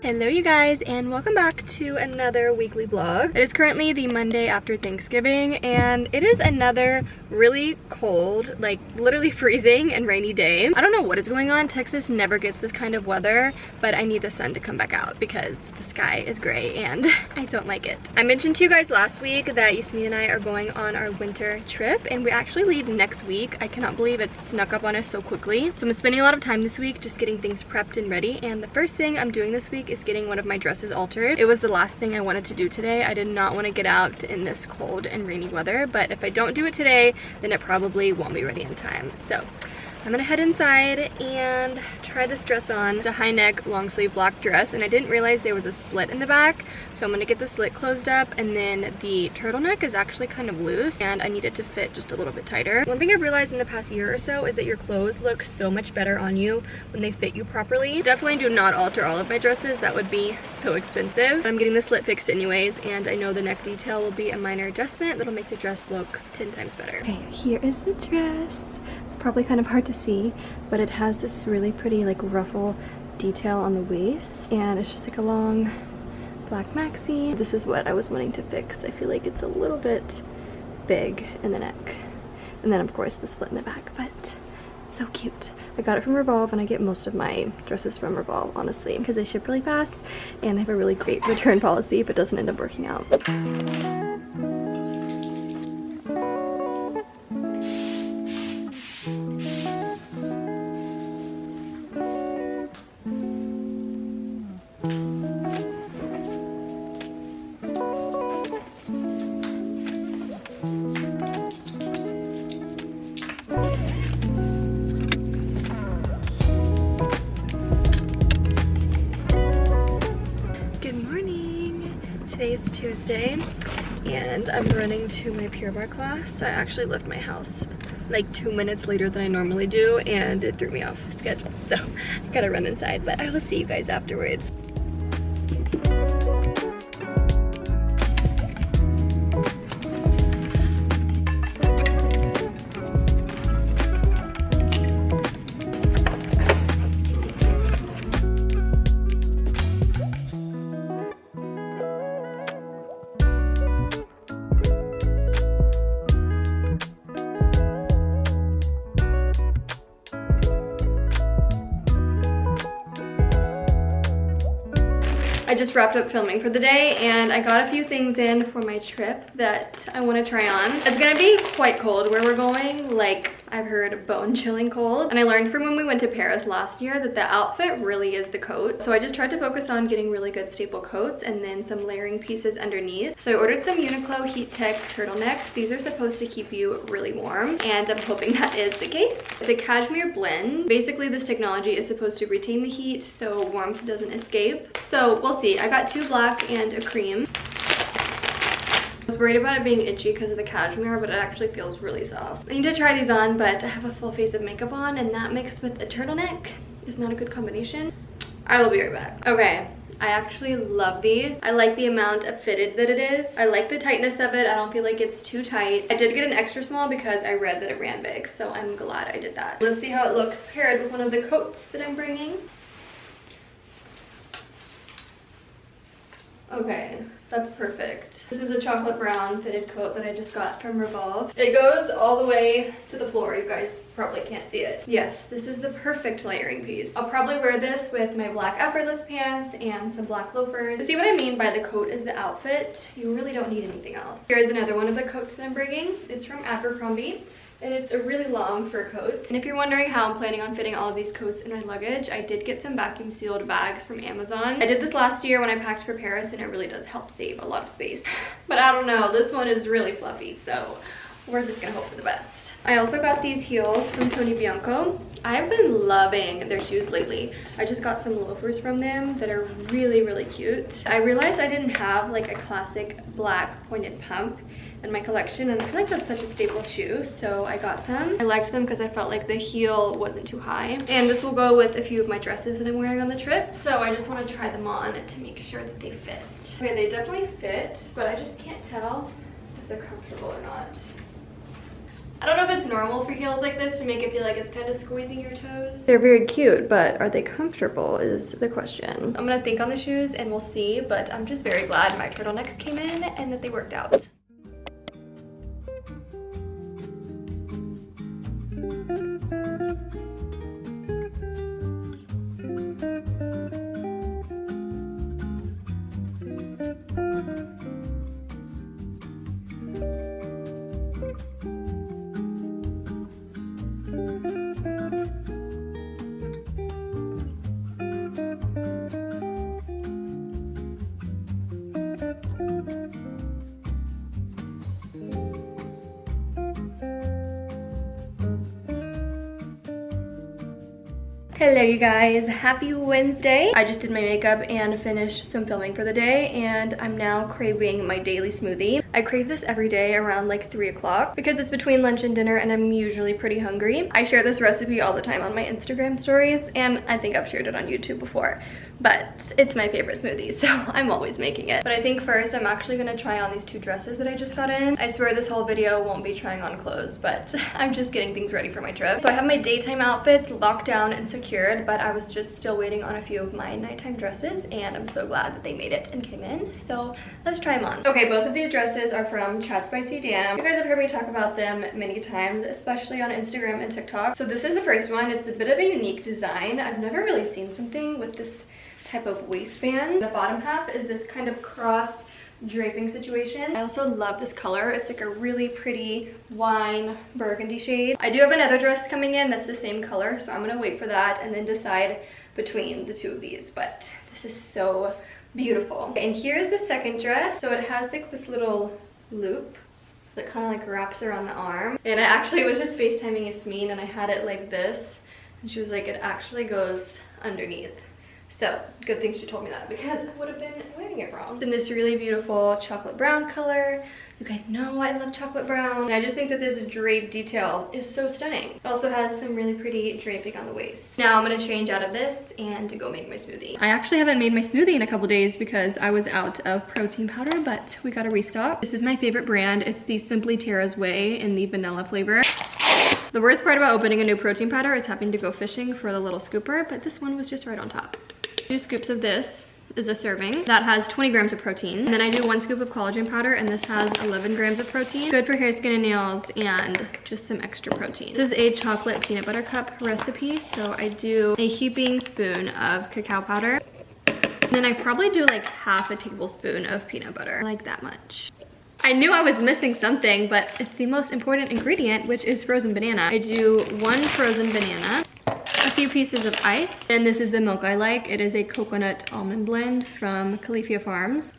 Hello you guys, and welcome back to another weekly vlog. It is currently the Monday after Thanksgiving, and it is another really cold, like literally freezing and rainy day. I don't know what is going on. Texas never gets this kind of weather, but I need the sun to come back out because the sky is gray and I don't like it. I mentioned to you guys last week that Yasmin and I are going on our winter trip, and we actually leave next week. I cannot believe it snuck up on us so quickly. So I'm spending a lot of time this week just getting things prepped and ready, and the first thing I'm doing this week is getting one of my dresses altered. It was the last thing I wanted to do today. I did not want to get out in this cold and rainy weather, but if I don't do it today, then it probably won't be ready in time. So I'm gonna head inside and try this dress on. It's a high neck, long sleeve black dress, and I didn't realize there was a slit in the back. So I'm gonna get the slit closed up, and then the turtleneck is actually kind of loose and I need it to fit just a little bit tighter. One thing I've realized in the past year or so is that your clothes look so much better on you when they fit you properly. Definitely do not alter all of my dresses. That would be so expensive. But I'm getting the slit fixed anyways, and I know the neck detail will be a minor adjustment that'll make the dress look 10 times better. Okay, here is the dress. It's probably kind of hard to see, but it has this really pretty like ruffle detail on the waist, and it's just like a long black maxi. This is what I was wanting to fix. I feel like it's a little bit big in the neck, and then of course the slit in the back, but it's so cute. I got it from Revolve, and I get most of my dresses from Revolve, honestly, because they ship really fast and they have a really great return policy if it doesn't end up working out. Today's Tuesday, and I'm running to my Pure Barre class. I actually left my house like 2 minutes later than I normally do, and it threw me off schedule, so I gotta run inside, but I will see you guys afterwards. I just wrapped up filming for the day, and I got a few things in for my trip that I want to try on. It's gonna be quite cold where we're going, like I've heard bone-chilling cold. And I learned from when we went to Paris last year that the outfit really is the coat. So I just tried to focus on getting really good staple coats and then some layering pieces underneath. So I ordered some Uniqlo Heat Tech turtlenecks. These are supposed to keep you really warm, and I'm hoping that is the case. It's a cashmere blend. Basically, this technology is supposed to retain the heat so warmth doesn't escape. So we'll see. I got 2 black and a cream. I was worried about it being itchy because of the cashmere, but it actually feels really soft. I need to try these on, but I have a full face of makeup on, and that mixed with a turtleneck is not a good combination. I will be right back. Okay, I actually love these. I like the amount of fitted that it is. I like the tightness of it. I don't feel like it's too tight. I did get an extra small because I read that it ran big, so I'm glad I did that. Let's see how it looks paired with one of the coats that I'm bringing. Okay, that's perfect. This is a chocolate brown fitted coat that I just got from Revolve. It goes all the way to the floor. You guys probably can't see it. Yes, this is the perfect layering piece. I'll probably wear this with my black effortless pants and some black loafers. To see what I mean by the coat is the outfit, you really don't need anything else. Here's another one of the coats that I'm bringing. It's from Abercrombie, and it's a really long fur coat. And if you're wondering how I'm planning on fitting all of these coats in my luggage, I did get some vacuum sealed bags from Amazon. I did this last year when I packed for Paris, and it really does help save a lot of space. But I don't know, this one is really fluffy, so we're just gonna hope for the best. I also got these heels from Tony Bianco. I've been loving their shoes lately. I just got some loafers from them that are really, really cute. I realized I didn't have like a classic black pointed pump in my collection, and I feel like that's such a staple shoe, so I got some. I liked them because I felt like the heel wasn't too high, and this will go with a few of my dresses that I'm wearing on the trip, so I just want to try them on to make sure that they fit. Okay, they definitely fit, but I just can't tell if they're comfortable or not. I don't know if it's normal for heels like this to make it feel like it's kind of squeezing your toes. They're very cute, but are they comfortable is the question. I'm gonna think on the shoes and we'll see, but I'm just very glad my turtlenecks came in and that they worked out. Hello you guys, happy Wednesday. I just did my makeup and finished some filming for the day and I'm now craving my daily smoothie. I crave this every day around like 3 o'clock because it's between lunch and dinner and I'm usually pretty hungry. I share this recipe all the time on my Instagram stories and I think I've shared it on YouTube before, but it's my favorite smoothie, so I'm always making it. But I think first I'm actually gonna try on these 2 dresses that I just got in. I swear this whole video won't be trying on clothes, but I'm just getting things ready for my trip. So I have my daytime outfits locked down and secured, but I was just still waiting on a few of my nighttime dresses and I'm so glad that they made it and came in. So let's try them on. Okay, both of these dresses are from Chat Spicy Dam. You guys have heard me talk about them many times, especially on Instagram and TikTok. So this is the first one. It's a bit of a unique design. I've never really seen something with this type of waistband. The bottom half is this kind of cross draping situation. I also love this color. It's like a really pretty wine burgundy shade. I do have another dress coming in that's the same color, so I'm gonna wait for that and then decide between the 2 of these, but this is so beautiful. And here's the second dress. So it has like this little loop that kind of like wraps around the arm, and I actually was just FaceTiming Yasmin and I had it like this and she was like, it actually goes underneath. So good thing she told me that because I would have been wearing it wrong. In this really beautiful chocolate brown color. You guys know I love chocolate brown. And I just think that this drape detail is so stunning. It also has some really pretty draping on the waist. Now I'm gonna change out of this and to go make my smoothie. I actually haven't made my smoothie in a couple days because I was out of protein powder, but we got a restock. This is my favorite brand. It's the Simply Tara's Way in the vanilla flavor. The worst part about opening a new protein powder is having to go fishing for the little scooper, but this one was just right on top. 2 scoops of this is a serving. That has 20 grams of protein. And then I do 1 scoop of collagen powder and this has 11 grams of protein. Good for hair, skin, and nails and just some extra protein. This is a chocolate peanut butter cup recipe. So I do a heaping spoon of cacao powder. And then I probably do like half a tablespoon of peanut butter, like that much. I knew I was missing something, but it's the most important ingredient, which is frozen banana. I do 1 frozen banana, a few pieces of ice, and this is the milk I like. It is a coconut almond blend from Califia Farms.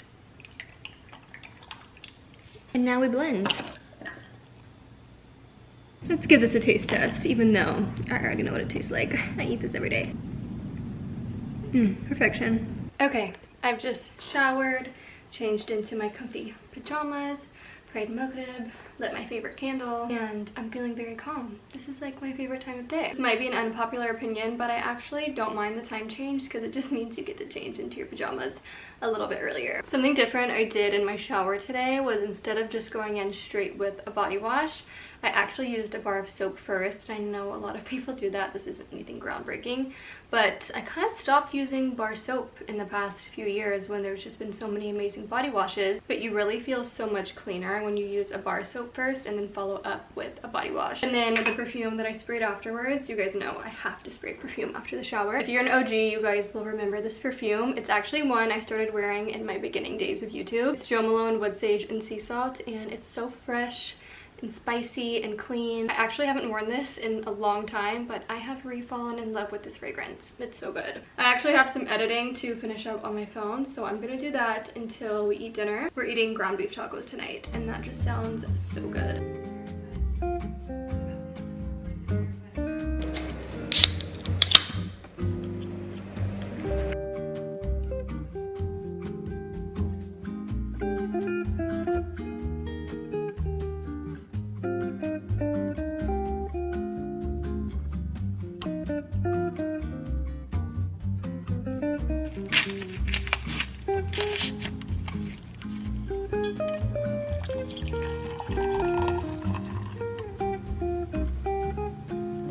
And now we blend. Let's give this a taste test, even though I already know what it tastes like. I eat this every day. Perfection. Okay, I've just showered, changed into my comfy pajamas, prayed Maghrib, lit my favorite candle, and I'm feeling very calm. This is like my favorite time of day. This might be an unpopular opinion, but I actually don't mind the time change because it just means you get to change into your pajamas a little bit earlier. Something different I did in my shower today was instead of just going in straight with a body wash, I actually used a bar of soap first. I know a lot of people do that. This isn't anything groundbreaking, but I kind of stopped using bar soap in the past few years when there's just been so many amazing body washes, but you really feel so much cleaner when you use a bar soap first and then follow up with a body wash. And then the perfume that I sprayed afterwards, you guys know I have to spray perfume after the shower. If you're an OG, you guys will remember this perfume. It's actually one I started wearing in my beginning days of YouTube. It's Jo Malone Wood Sage and Sea Salt, and it's so fresh and spicy and clean. I actually haven't worn this in a long time, but I have re-fallen in love with this fragrance. It's so good. I actually have some editing to finish up on my phone, so I'm gonna do that until we eat dinner. We're eating ground beef tacos tonight, and that just sounds so good.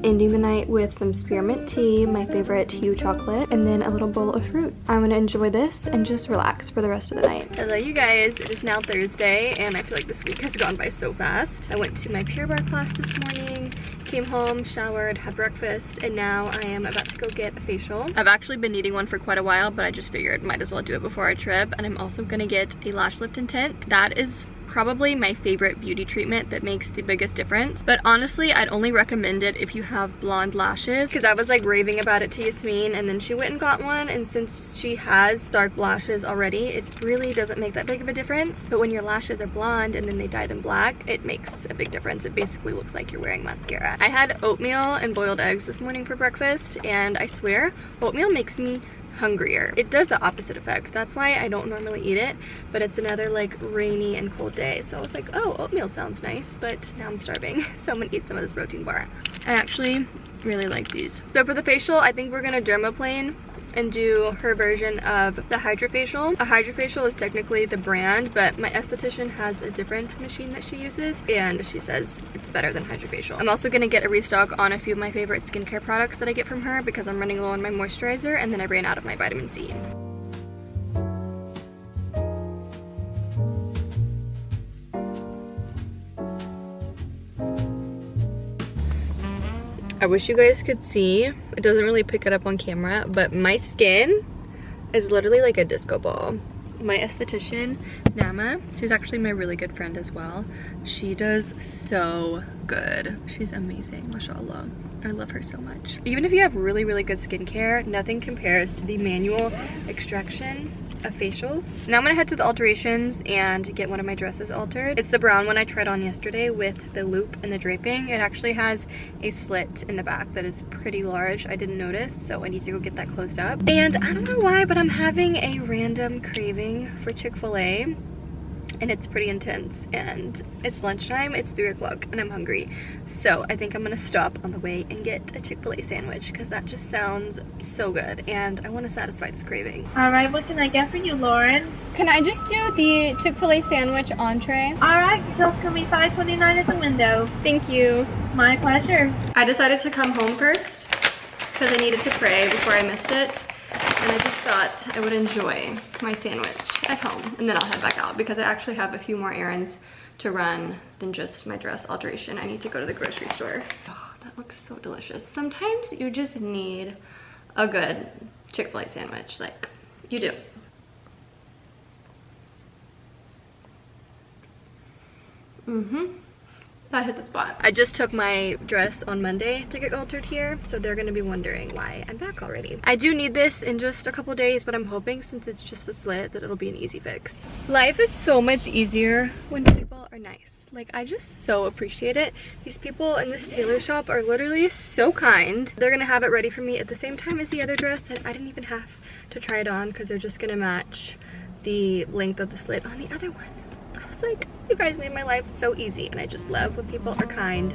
Ending the night with some spearmint tea, my favorite Hue chocolate, and then a little bowl of fruit. I'm gonna enjoy this and just relax for the rest of the night. Hello you guys, it is now Thursday and I feel like this week has gone by so fast. I went to my Pure Barre class this morning, came home, showered, had breakfast, and now I am about to go get a facial. I've actually been needing one for quite a while, but I just figured might as well do it before our trip. And I'm also gonna get a lash lift and tint. That is probably my favorite beauty treatment that makes the biggest difference. But honestly, I'd only recommend it if you have blonde lashes, because I was like raving about it to Yasmin and then she went and got one, and since she has dark lashes already, it really doesn't make that big of a difference. But when your lashes are blonde and then they dye them black, it makes a big difference. It basically looks like you're wearing mascara. I had oatmeal and boiled eggs this morning for breakfast, and I swear oatmeal makes me hungrier. It does the opposite effect. That's why I don't normally eat it, but it's another like rainy and cold day, so I was like, oh, oatmeal sounds nice, but now I'm starving, so I'm gonna eat some of this protein bar. I actually really like these. So for the facial, I think we're gonna dermaplane and do her version of the hydrofacial. A hydrofacial is technically the brand, but my esthetician has a different machine that she uses, and she says it's better than hydrofacial. I'm also gonna get a restock on a few of my favorite skincare products that I get from her because I'm running low on my moisturizer, and then I ran out of my vitamin C. I wish you guys could see. It doesn't really pick it up on camera, but my skin is literally like a disco ball. My esthetician, Nama, she's actually my really good friend as well. She does so good. She's amazing, mashallah. I love her so much. Even if you have really, really good skincare, nothing compares to the manual extraction of facials. Now I'm gonna head to the alterations and get one of my dresses altered. It's the brown one I tried on yesterday with the loop and the draping. It actually has a slit in the back that is pretty large. I didn't notice, so I need to go get that closed up. And I don't know why, but I'm having a random craving for Chick-fil-A. And it's pretty intense, and it's lunchtime, it's 3 o'clock, and I'm hungry. So I think I'm gonna stop on the way and get a Chick-fil-A sandwich, because that just sounds so good, and I want to satisfy this craving. All right, what can I get for you, Lauren? Can I just do the Chick-fil-A sandwich entree? All right, so it's gonna be $5.29 at the window. Thank you. My pleasure. I decided to come home first, because I needed to pray before I missed it. And I just thought I would enjoy my sandwich at home, and then I'll head back out because I actually have a few more errands to run than just my dress alteration. I need to go to the grocery store. Oh, that looks so delicious. Sometimes you just need a good Chick-fil-A sandwich, like you do. That hit the spot. I just took my dress on Monday to get altered here, so they're gonna be wondering why I'm back already. I do need this in just a couple days, but I'm hoping since it's just the slit that it'll be an easy fix. Life is so much easier when people are nice. Like, I just so appreciate it. These people in this tailor shop are literally so kind. They're gonna have it ready for me at the same time as the other dress, and I didn't even have to try it on because they're just gonna match the length of the slit on the other one. I was like, you guys made my life so easy, and I just love when people are kind.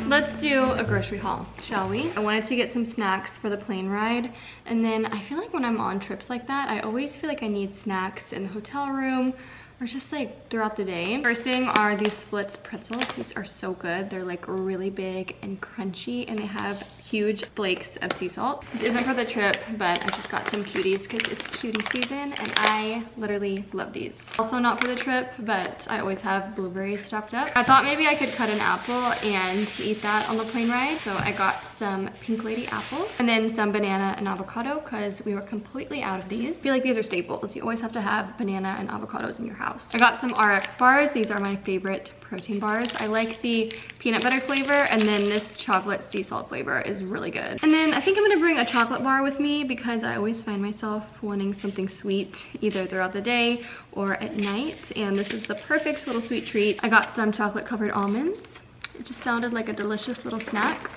Let's do a grocery haul, shall we? I wanted to get some snacks for the plane ride, and then I feel like when I'm on trips like that, I always feel like I need snacks in the hotel room or just like throughout the day. First thing are these Splits pretzels. These are so good. They're like really big and crunchy, and they have huge flakes of sea salt. This isn't for the trip, but I just got some cuties because it's cutie season, and I literally love these. Also not for the trip, but I always have blueberries stocked up. I thought maybe I could cut an apple and eat that on the plane ride, so I got some Pink Lady apples and then some banana and avocado because we were completely out of these. I feel like these are staples. You always have to have banana and avocados in your house. I got some RX bars. These are my favorite protein bars. I like the peanut butter flavor, and then this chocolate sea salt flavor is really good. And then I think I'm gonna bring a chocolate bar with me because I always find myself wanting something sweet either throughout the day or at night, and this is the perfect little sweet treat. I got some chocolate covered almonds. It just sounded like a delicious little snack.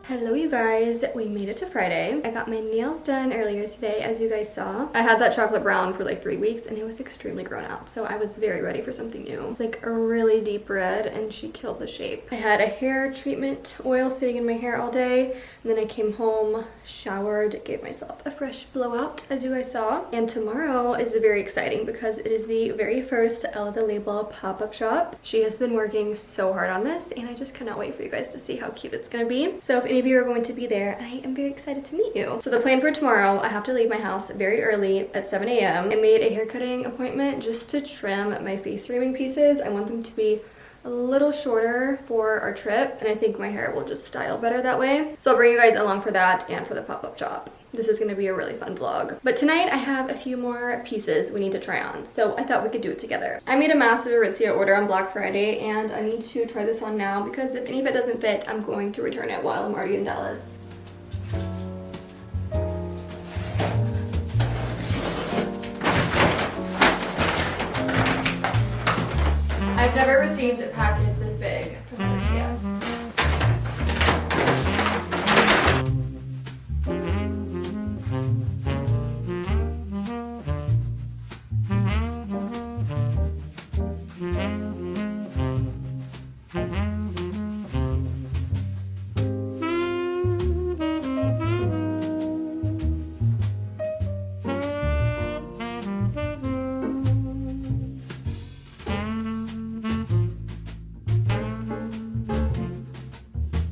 Hello you guys, we made it to Friday. I got my nails done earlier today, as you guys saw. I had that chocolate brown for like 3 weeks and it was extremely grown out, so I was very ready for something new. It's like a really deep red and she killed the shape. I had a hair treatment oil sitting in my hair all day, and then I came home, showered, gave myself a fresh blowout, as you guys saw. And tomorrow is very exciting because it is the very first ELAA the Label pop-up shop. She has been working so hard on this and I just cannot wait for you guys to see how cute it's gonna be. So if any of you are going to be there, I am very excited to meet you. So the plan for tomorrow, I have to leave my house very early at 7 a.m. I made a hair cutting appointment just to trim my face framing pieces. I want them to be a little shorter for our trip, and I think my hair will just style better that way. So I'll bring you guys along for that and for the pop-up shop. This is gonna be a really fun vlog. But tonight I have a few more pieces we need to try on, so I thought we could do it together. I made a massive Aritzia order on Black Friday and I need to try this on now because if any of it doesn't fit, I'm going to return it while I'm already in Dallas. I've never received a package this big from Aritzia.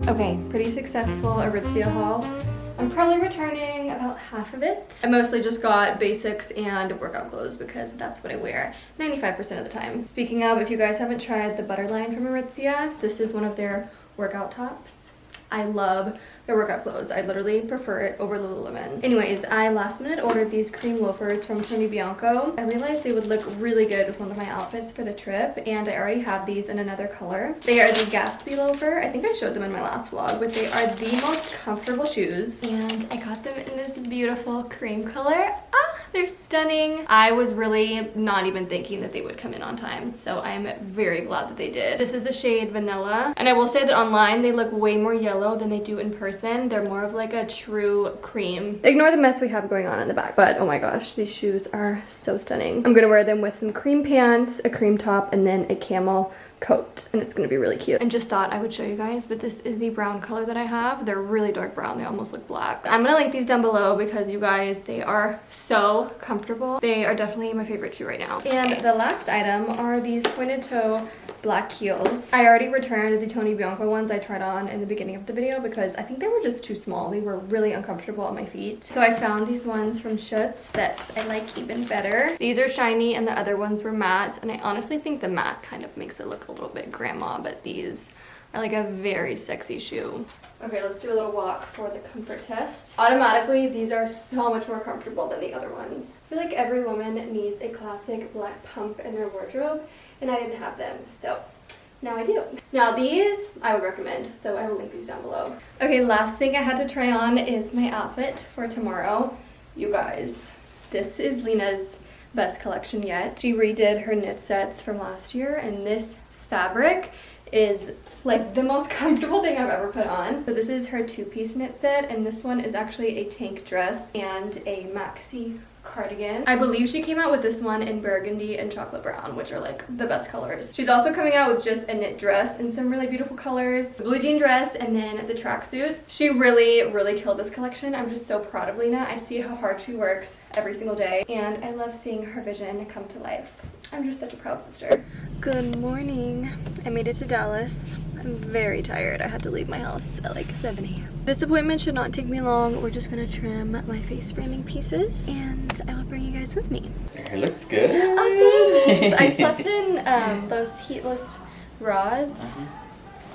Okay, pretty successful Aritzia haul. I'm probably returning about half of it. I mostly just got basics and workout clothes because that's what I wear 95% of the time. Speaking of, if you guys haven't tried the butter line from Aritzia, this is one of their workout tops. I love their workout clothes. I literally prefer it over Lululemon. Anyways, I last minute ordered these cream loafers from Tony Bianco. I realized they would look really good with one of my outfits for the trip, and I already have these in another color. They are the Gatsby loafer. I think I showed them in my last vlog, but they are the most comfortable shoes, and I got them in this beautiful cream color. Ah, they're stunning. I was really not even thinking that they would come in on time, so I'm very glad that they did. This is the shade Vanilla, and I will say that online they look way more yellow than they do in person. They're more of like a true cream. Ignore the mess we have going on in the back, but oh my gosh, these shoes are so stunning. I'm gonna wear them with some cream pants, a cream top, and then a camel coat, and it's gonna be really cute. And just thought I would show you guys, but this is the brown color that I have. They're really dark brown. They almost look black. I'm gonna link these down below because you guys, they are so comfortable. They are definitely my favorite shoe right now. And the last item are these pointed toe black heels. I already returned the Tony Bianco ones I tried on in the beginning of the video because I think they were just too small. They were really uncomfortable on my feet. So I found these ones from Schutz that I like even better. These are shiny and the other ones were matte, and I honestly think the matte kind of makes it look a little bit grandma, but these are like a very sexy shoe. Okay, let's do a little walk for the comfort test. Automatically, these are so much more comfortable than the other ones. I feel like every woman needs a classic black pump in their wardrobe, and I didn't have them, so now I do. Now these, I would recommend, so I will link these down below. Okay, last thing I had to try on is my outfit for tomorrow. You guys, this is Lena's best collection yet. She redid her knit sets from last year, and this fabric is like the most comfortable thing I've ever put on. So this is her two-piece knit set, and this one is actually a tank dress and a maxi cardigan. I believe she came out with this one in burgundy and chocolate brown, which are like the best colors. She's also coming out with just a knit dress in some really beautiful colors, blue jean dress, and then the tracksuits. She really killed this collection. I'm just so proud of Lena. I see how hard she works every single day, and I love seeing her vision come to life. I'm just such a proud sister. Good morning. I made it to Dallas. I'm very tired. I had to leave my house at like 7 a.m. This appointment should not take me long. We're just gonna trim my face framing pieces, and I will bring you guys with me. Your hair looks good. Oh, thanks. I slept in those heatless rods.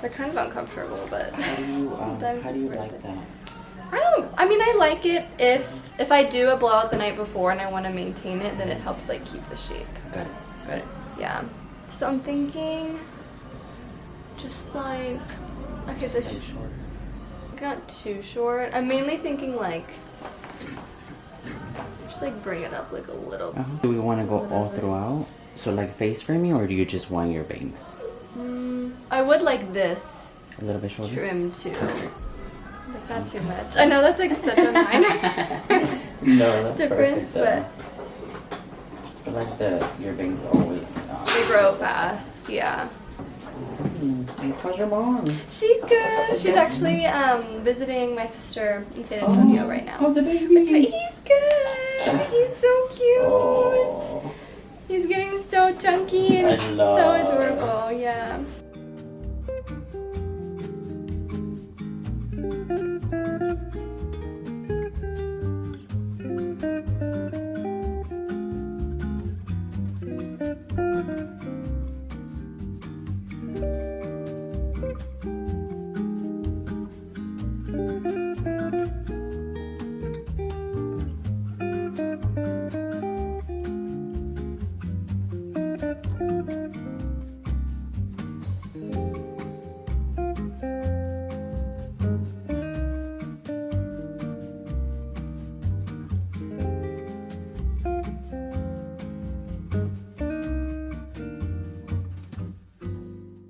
They're kind of uncomfortable, but How do you like that? I mean, I like it if I do a blowout the night before and I want to maintain it, then it helps like keep the shape. Got it. Yeah. So I'm thinking just like, okay, this Stay short. not too short. I'm mainly thinking like, just like bring it up like a little. Do we want to go all throughout? So like face framing, or do you just want your bangs I would like this a little bit shorter? trim too. Like It's not too much. I know that's like such a minor No, that's difference, perfect, though. I like that your bangs always. They grow fast. Yeah. How's your mom? She's good. She's actually visiting my sister in San Antonio right now. How's the baby? But he's good. He's so cute. Oh. He's getting so chunky and it's so adorable. Yeah.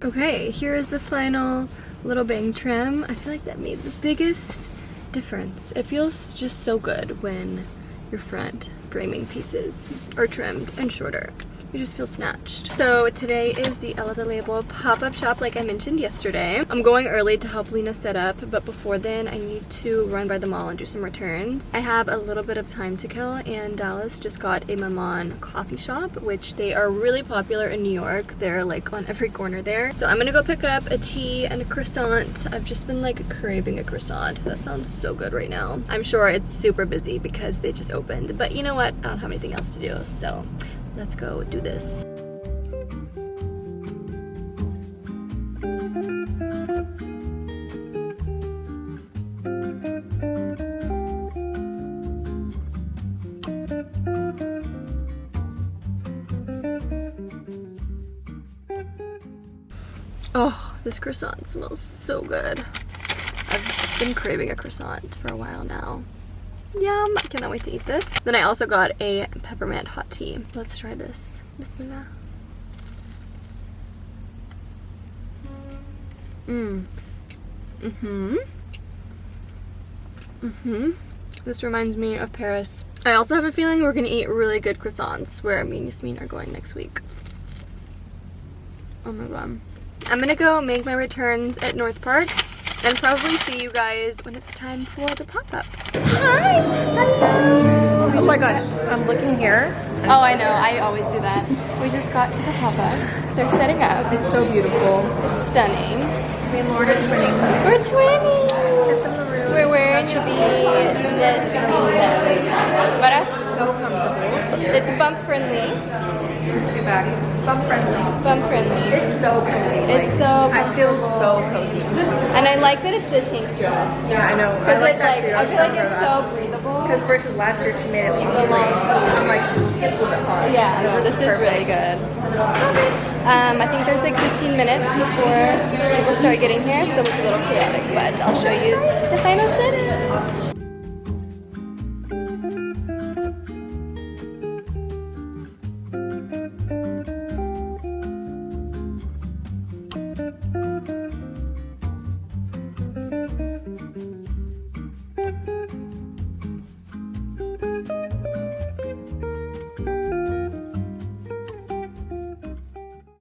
Okay, here is the final little bang trim. I feel like that made the biggest difference. It feels just so good when your front framing pieces are trimmed and shorter. You just feel snatched. So today is the ELAA pop-up shop like I mentioned yesterday. I'm going early to help Lena set up, but before then I need to run by the mall and do some returns. I have a little bit of time to kill, and Dallas just got a Maman coffee shop, which they are really popular in New York. They're like on every corner there. So I'm gonna go pick up a tea and a croissant. I've just been like craving a croissant. That sounds so good right now. I'm sure it's super busy because they just opened, but you know what? I don't have anything else to do, so let's go do this. Oh, this croissant smells so good. I've been craving a croissant for a while now. Yum, I cannot wait to eat this. Then I also got a peppermint hot tea. Let's try this. Bismillah. This reminds me of Paris. I also have a feeling we're gonna eat really good croissants where me and Yasmin are going next week. Oh my god. I'm gonna go make my returns at North Park and probably see you guys when it's time for the pop-up. Hi! Hello! Oh my god, I'm looking here. Oh, I know. I always do that. We just got to the pop-up. They're setting up. It's so beautiful. It's stunning. Me and Lauren are twinning. We're twinning! We're wearing the knit jeans. But us So comfortable. it's bump friendly. Let's get back. Bump friendly. Bump friendly. It's so cozy. It's so I feel so cozy. And I like that it's the tank dress. Yeah, I know. I like that too. I feel like it's so breathable. Because versus last year, she made it long The sleeve. long sleeve. I'm like, this gets a little bit hot. Yeah, no, And this is really good. I think there's like 15 minutes before people start getting here, so it's a little chaotic, but I'll show you the final setup.